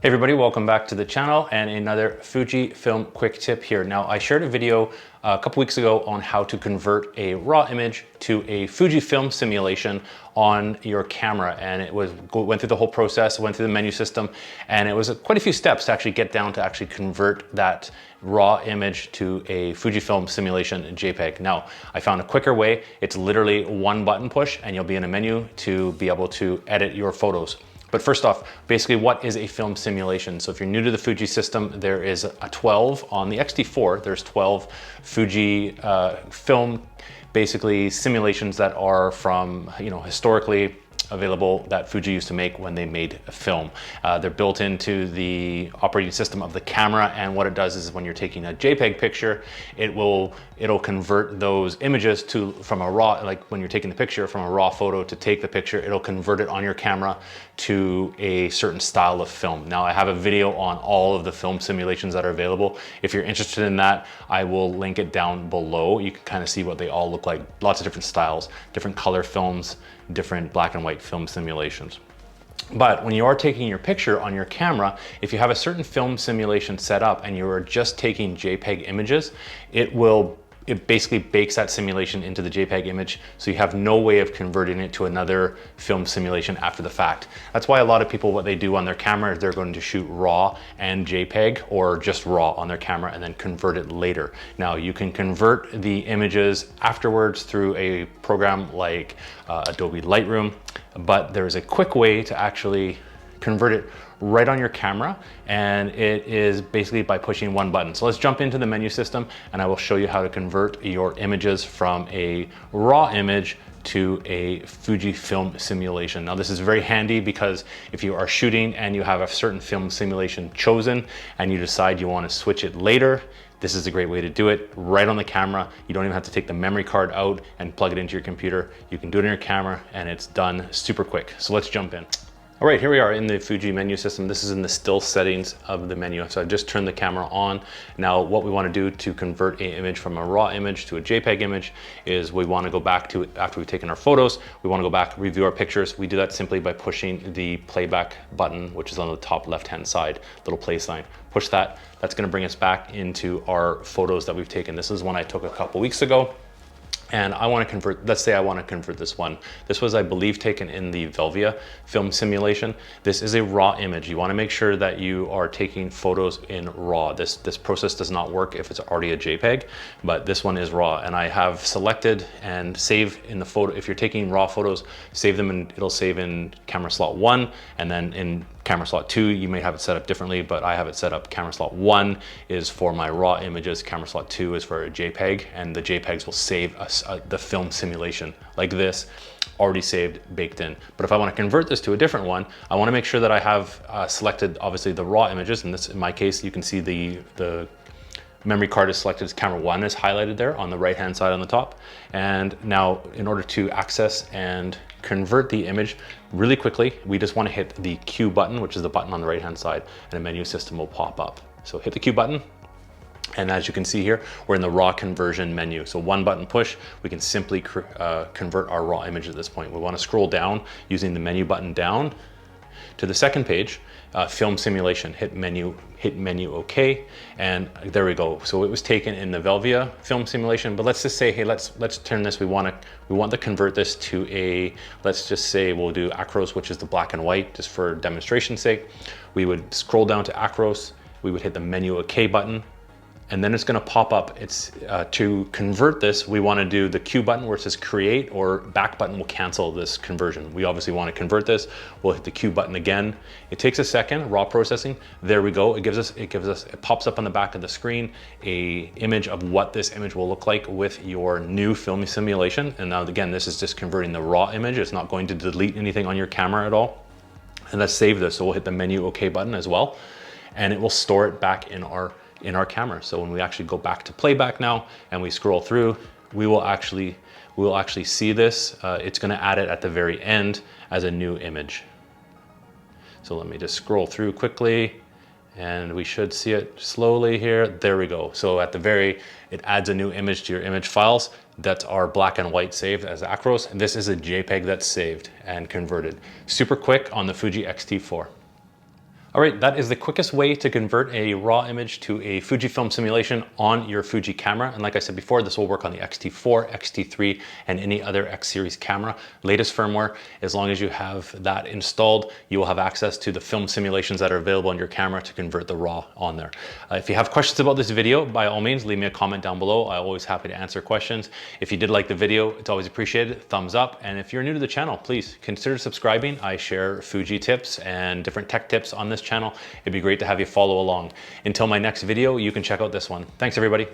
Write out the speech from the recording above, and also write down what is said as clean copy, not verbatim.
Hey everybody, welcome back to the channel and another Fujifilm quick tip here. Now I shared a video a couple weeks ago on how to convert a RAW image to a Fujifilm simulation on your camera, and went through the whole process, went through the menu system, and it was quite a few steps to actually get down to actually convert that RAW image to a Fujifilm simulation JPEG. Now I found a quicker way. It's literally one button push and you'll be in a menu to be able to edit your photos. But first off, basically what is a film simulation? So if you're new to the Fuji system, there is a 12 on the X-T4. There's 12 Fuji film basically simulations that are from, historically available that Fuji used to make when they made a film. They're built into the operating system of the camera, and what it does is when you're taking a JPEG picture, it'll convert those images from a RAW, like when you're taking the picture from a RAW photo to take the picture, it'll convert it on your camera to a certain style of film. Now I have a video on all of the film simulations that are available. If you're interested in that, I will link it down below. You can kind of see what they all look like. Lots of different styles, different color films, different black and white film simulations. But when you are taking your picture on your camera, if you have a certain film simulation set up and you are just taking JPEG images, it basically bakes that simulation into the JPEG image, so you have no way of converting it to another film simulation after the fact. That's why a lot of people, what they do on their camera is they're going to shoot RAW and JPEG, or just RAW on their camera and then convert it later. Now you can convert the images afterwards through a program like Adobe Lightroom, but there's a quick way to actually convert it right on your camera, and it is basically by pushing one button. So let's jump into the menu system and I will show you how to convert your images from a RAW image to a Fujifilm simulation. Now this is very handy because if you are shooting and you have a certain film simulation chosen and you decide you want to switch it later, this is a great way to do it right on the camera. You don't even have to take the memory card out and plug it into your computer. You can do it on your camera and it's done super quick. So let's jump in. All right, here we are in the Fuji menu system. This is in the still settings of the menu. So I've just turned the camera on. Now what we want to do to convert an image from a RAW image to a JPEG image is we want to go back to, after we've taken our photos, we want to go back, review our pictures. We do that simply by pushing the playback button, which is on the top left-hand side, little play sign. Push that. That's going to bring us back into our photos that we've taken. This is one I took a couple weeks ago. And I want to convert, let's say I want to convert this one. This was, I believe, taken in the Velvia film simulation. This is a RAW image. You want to make sure that you are taking photos in RAW. This process does not work if it's already a JPEG, but this one is RAW. And I have selected and save in the photo. If you're taking RAW photos, save them and it'll save in camera slot 1, and then in camera slot 2, you may have it set up differently, but I have it set up. Camera slot 1 is for my RAW images, camera slot 2 is for a JPEG, and the JPEGs will save the film simulation like this, already saved, baked in. But if I want to convert this to a different one, I want to make sure that I have selected obviously the RAW images, and this, in my case, you can see the memory card is selected as camera 1 is highlighted there on the right hand side on the top. And now in order to access and convert the image really quickly, we just want to hit the Q button, which is the button on the right hand side, and a menu system will pop up. So hit the Q button, and as you can see here, we're in the RAW conversion menu. So one button push, we can simply convert our RAW image at this point. We want to scroll down using the menu button down to the second page, film simulation, hit menu OK, and there we go. So it was taken in the Velvia film simulation, but let's just say, hey, let's turn this, we want to convert this to a, let's just say we'll do Acros, which is the black and white, just for demonstration's sake. We would scroll down to Acros, we would hit the menu OK button, and then it's going to pop up. It's to convert this, we want to do the Q button where it says create, or back button will cancel this conversion. We obviously want to convert this. We'll hit the Q button again. It takes a second, raw processing. There we go. It pops up on the back of the screen a image of what this image will look like with your new film simulation. And now again, this is just converting the raw image. It's not going to delete anything on your camera at all. And let's save this. So we'll hit the menu OK button as well, and it will store it back in our camera. So when we actually go back to playback now and we scroll through, we will actually see this. It's going to add it at the very end as a new image. So let me just scroll through quickly and we should see it slowly here. There we go. So at the very, it adds a new image to your image files. That's our black and white saved as Acros. And this is a JPEG that's saved and converted. Super quick on the Fuji X-T4. All right, that is the quickest way to convert a RAW image to a Fujifilm simulation on your Fuji camera. And like I said before, this will work on the X-T4, X-T3, and any other X series camera. Latest firmware, as long as you have that installed, you will have access to the film simulations that are available on your camera to convert the RAW on there. If you have questions about this video, by all means, leave me a comment down below. I'm always happy to answer questions. If you did like the video, it's always appreciated. Thumbs up. And if you're new to the channel, please consider subscribing. I share Fuji tips and different tech tips on this channel. It'd be great to have you follow along. Until my next video, you can check out this one. Thanks everybody.